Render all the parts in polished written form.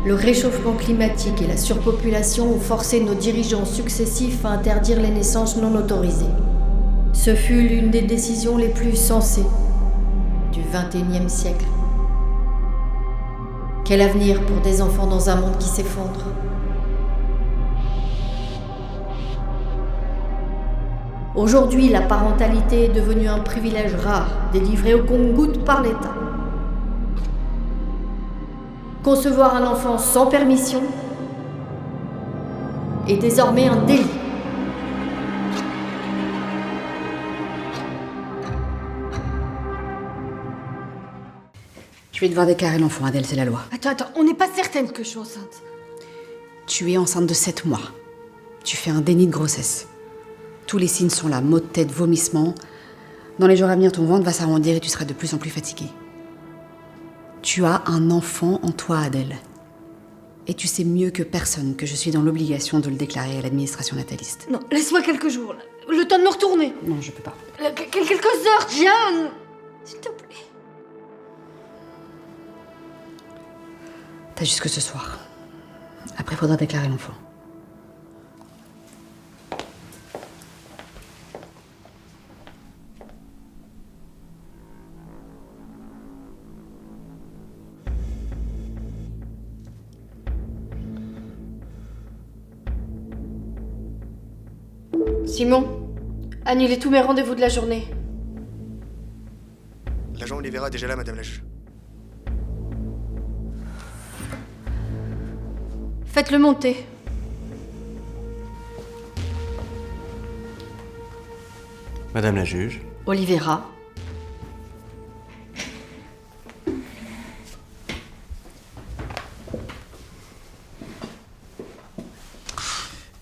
Le réchauffement climatique et la surpopulation ont forcé nos dirigeants successifs à interdire les naissances non autorisées. Ce fut l'une des décisions les plus sensées du XXIe siècle. Quel avenir pour des enfants dans un monde qui s'effondre? Aujourd'hui, la parentalité est devenue un privilège rare, délivré au compte-gouttes par l'État. Concevoir un enfant sans permission est désormais un délit. Je vais devoir déclarer l'enfant, Adèle, c'est la loi. Attends, on n'est pas certaine que je suis enceinte. Tu es enceinte de 7 mois. Tu fais un déni de grossesse. Tous les signes sont là, maux de tête, vomissements. Dans les jours à venir, ton ventre va s'arrondir et tu seras de plus en plus fatiguée. Tu as un enfant en toi, Adèle. Et tu sais mieux que personne que je suis dans l'obligation de le déclarer à l'administration nataliste. Non, laisse-moi quelques jours, là. Le temps de me retourner. Non, je peux pas. Quelques heures, Jeanne. S'il te plaît. T'as jusque ce soir. Après, faudra déclarer l'enfant. Simon, annulez tous mes rendez-vous de la journée. L'agent Olivera est déjà là, madame la juge. Faites-le monter. Madame la juge. Olivera.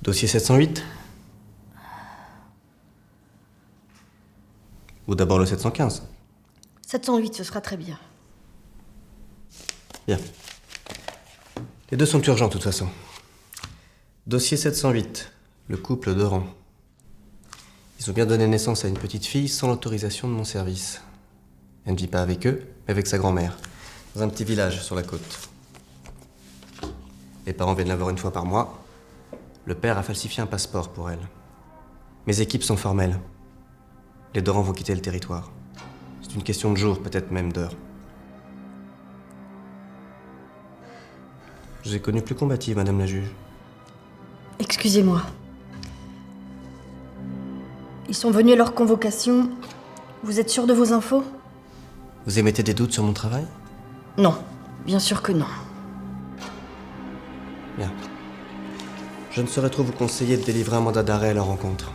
Dossier 708. Ou d'abord le 715. 708, ce sera très bien. Bien. Les deux sont urgents, de toute façon. Dossier 708. Le couple Doran. Ils ont bien donné naissance à une petite fille sans l'autorisation de mon service. Elle ne vit pas avec eux, mais avec sa grand-mère. Dans un petit village sur la côte. Les parents viennent la voir une fois par mois. Le père a falsifié un passeport pour elle. Mes équipes sont formelles. Les Doran vont quitter le territoire. C'est une question de jours, peut-être même d'heures. Je vous ai connue plus combative, madame la juge. Excusez-moi. Ils sont venus à leur convocation. Vous êtes sûr de vos infos? Vous émettez des doutes sur mon travail? Non, bien sûr que non. Bien. Je ne saurais trop vous conseiller de délivrer un mandat d'arrêt à leur rencontre.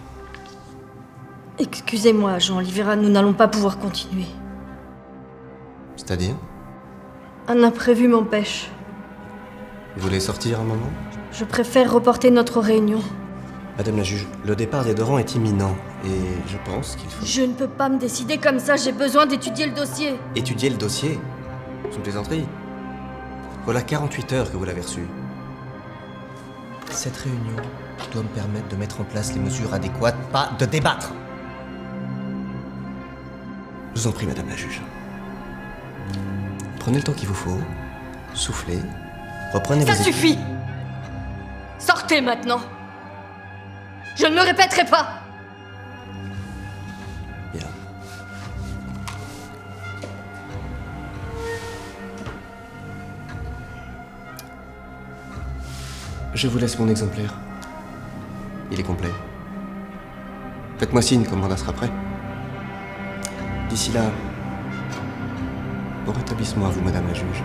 Excusez-moi, Jean Olivera, nous n'allons pas pouvoir continuer. C'est-à-dire? Un imprévu m'empêche. Vous voulez sortir un moment? Je préfère reporter notre réunion. Madame la juge, le départ des Doran est imminent et je pense qu'il faut... Je ne peux pas me décider comme ça, j'ai besoin d'étudier le dossier. Étudier le dossier? C'est une plaisanterie. Voilà 48 heures que vous l'avez reçu. Cette réunion doit me permettre de mettre en place les mesures adéquates, pas de débattre. Je vous en prie, madame la juge. Prenez le temps qu'il vous faut, soufflez, reprenez Ça vos... suffit! Sortez maintenant! Je ne me répéterai pas! Bien. Je vous laisse mon exemplaire. Il est complet. Faites-moi signe quand le mandat sera prêt. D'ici là, bon rétablissement à vous, madame la juge.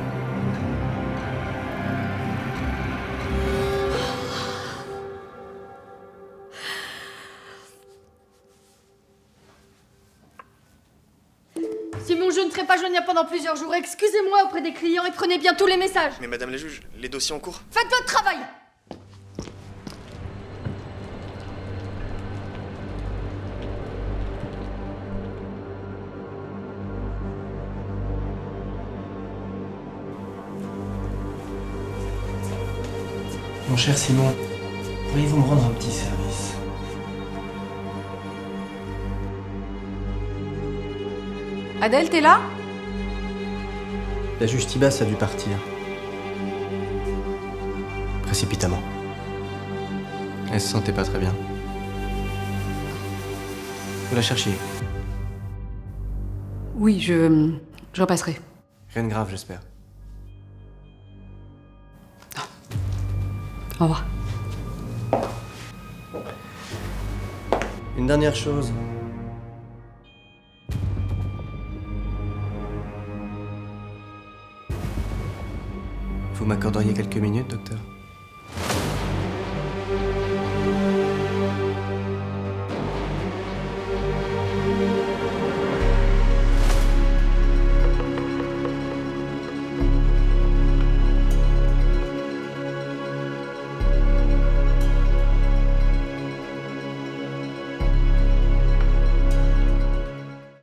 Simon, je ne serai pas joignable pendant plusieurs jours. Excusez-moi auprès des clients et prenez bien tous les messages. Mais madame la juge, les dossiers en cours? Faites votre travail! Mon cher Simon, pourriez-vous me rendre un petit service? Adèle, t'es là? La juge Tibas a dû partir. précipitamment. Elle se sentait pas très bien. Vous la cherchiez? Oui, je repasserai. Rien de grave, j'espère. Au revoir. Une dernière chose. Vous m'accorderiez quelques minutes, docteur?